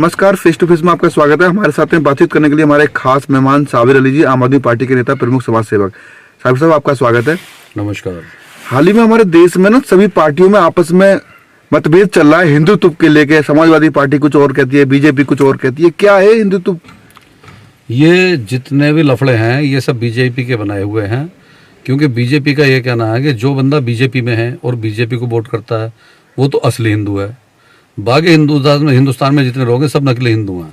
नमस्कार, face to face में आपका स्वागत है। हमारे साथ में बातचीत करने के लिए हमारे खास मेहमान साबिर अली जी, आम आदमी पार्टी के नेता, प्रमुख समाज सेवक। साबिर साहब, आपका स्वागत है। नमस्कार। हाल ही में हमारे देश में ना सभी पार्टियों में आपस में मतभेद चल रहा है हिंदुत्व के लेके। समाजवादी पार्टी कुछ और कहती है, बीजेपी कुछ और कहती है। क्या है हिंदुत्व? ये जितने भी लफड़े हैं ये सब बीजेपी के बनाए हुए हैं, क्योंकि बीजेपी का ये कहना है कि जो बंदा बीजेपी में है और बीजेपी को वोट करता है वो तो असली हिंदू है। बाकी हिंदुस्तान में जितने लोग हैं सब नकली हिंदू हैं।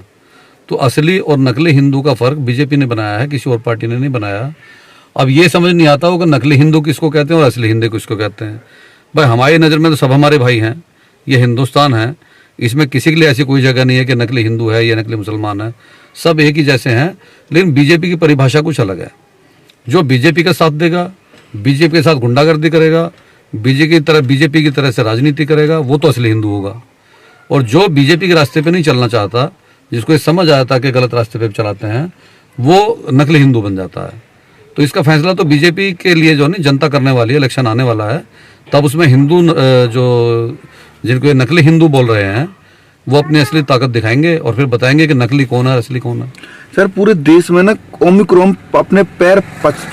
तो असली और नकली हिंदू का फ़र्क बीजेपी ने बनाया है, किसी और पार्टी ने नहीं बनाया। अब ये समझ नहीं आता हो कि नकली हिंदू किसको कहते हैं और असली हिंदू किसको कहते हैं। भाई, हमारी नज़र में तो सब हमारे भाई हैं। ये हिंदुस्तान है, इसमें किसी के लिए ऐसी कोई जगह नहीं है कि नकली हिंदू है या नकली मुसलमान है। सब एक ही जैसे हैं। लेकिन बीजेपी की परिभाषा कुछ अलग है। जो बीजेपी का साथ देगा, बीजेपी के साथ गुंडागर्दी करेगा, बीजेपी की तरह से राजनीति करेगा, वो तो असली हिंदू होगा। और जो बीजेपी के रास्ते पे नहीं चलना चाहता, जिसको ये समझ आया था कि गलत रास्ते पे चलाते हैं, वो नकली हिंदू बन जाता है। तो इसका फैसला तो बीजेपी के लिए जो नहीं जनता करने वाली है। इलेक्शन आने वाला है, तब उसमें हिंदू जो जिनको ये नकली हिंदू बोल रहे हैं वो अपनी असली ताकत दिखाएंगे और फिर बताएंगे कि नकली कौन है, असली कौन है। सर, पूरे देश में ना ओमिक्रॉन अपने पैर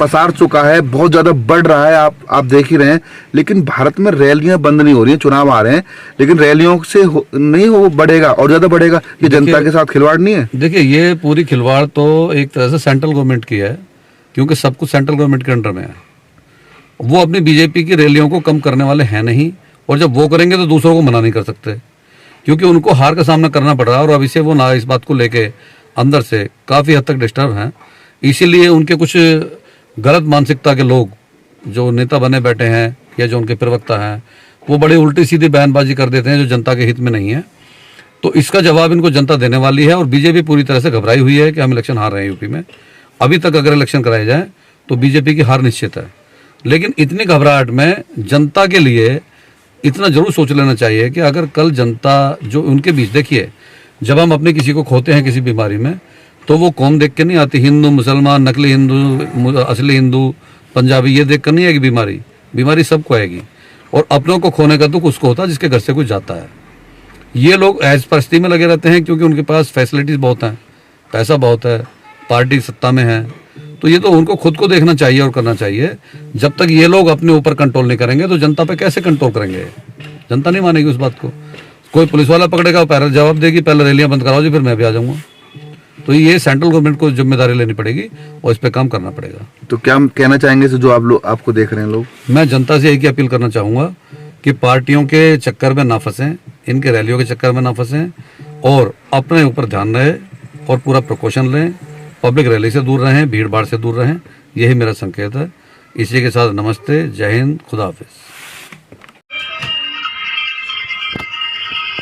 पसार चुका है, बहुत ज्यादा बढ़ रहा है। आप देख ही रहे हैं। लेकिन भारत में रैलियां बंद नहीं हो रही हैं। चुनाव आ रहे हैं लेकिन रैलियों से नहीं हो बढ़ेगा और ज्यादा बढ़ेगा। ये जनता के साथ खिलवाड़ नहीं है? देखिए, ये पूरी खिलवाड़ तो एक तरह से सेंट्रल गवर्नमेंट की है, क्योंकि सब कुछ सेंट्रल गवर्नमेंट के अंडर में है। वो अपनी बीजेपी की रैलियों को कम करने वाले हैं नहीं, और जब वो करेंगे तो दूसरों को मना नहीं कर सकते, क्योंकि उनको हार का सामना करना पड़ रहा है। और अभी से वो ना इस बात को लेके अंदर से काफ़ी हद तक डिस्टर्ब हैं। इसीलिए उनके कुछ गलत मानसिकता के लोग जो नेता बने बैठे हैं या जो उनके प्रवक्ता हैं, वो बड़े उल्टी सीधी बयानबाजी कर देते हैं जो जनता के हित में नहीं है। तो इसका जवाब इनको जनता देने वाली है। और बीजेपी पूरी तरह से घबराई हुई है कि हम इलेक्शन हार रहे हैं यूपी में। अभी तक अगर इलेक्शन कराए जाए तो बीजेपी की हार निश्चित है। लेकिन इतनी घबराहट में जनता के लिए इतना जरूर सोच लेना चाहिए कि अगर कल जनता जो उनके बीच, देखिए, जब हम अपने किसी को खोते हैं किसी बीमारी में, तो वो कौम देख के नहीं आती। हिंदू, मुसलमान, नकली हिंदू, असली हिंदू, पंजाबी, ये देख कर नहीं आएगी बीमारी सबको आएगी। और अपनों को खोने का दुख उसको होता है जिसके घर से कुछ जाता है। ये लोग ऐश परस्ती में लगे रहते हैं क्योंकि उनके पास फैसिलिटीज़ बहुत हैं, पैसा बहुत है, पार्टी सत्ता में है। तो ये तो उनको खुद को देखना चाहिए और करना चाहिए। जब तक ये लोग अपने ऊपर कंट्रोल नहीं करेंगे तो जनता पे कैसे कंट्रोल करेंगे? जनता नहीं मानेगी उस बात को। कोई पुलिस वाला पकड़ेगा, पहले जवाब देगी, पहले रैलियां बंद कराओ जी, फिर मैं भी आ जाऊंगा। तो ये सेंट्रल गवर्नमेंट को जिम्मेदारी लेनी पड़ेगी और इस पर काम करना पड़ेगा। तो क्या हम कहना चाहेंगे जो आपको देख रहे हैं लोग? मैं जनता से एक ही अपील करना चाहूँगा कि पार्टियों के चक्कर में ना फंसें, इनके रैलियों के चक्कर में ना फंसें, और अपने ऊपर ध्यान रहे और पूरा प्रिकॉशन लें। पब्लिक रैली से दूर रहें, भीड़ भाड़ से दूर रहें। यही मेरा संकेत है। इसी के साथ नमस्ते, जय हिंद, खुदा हाफिज।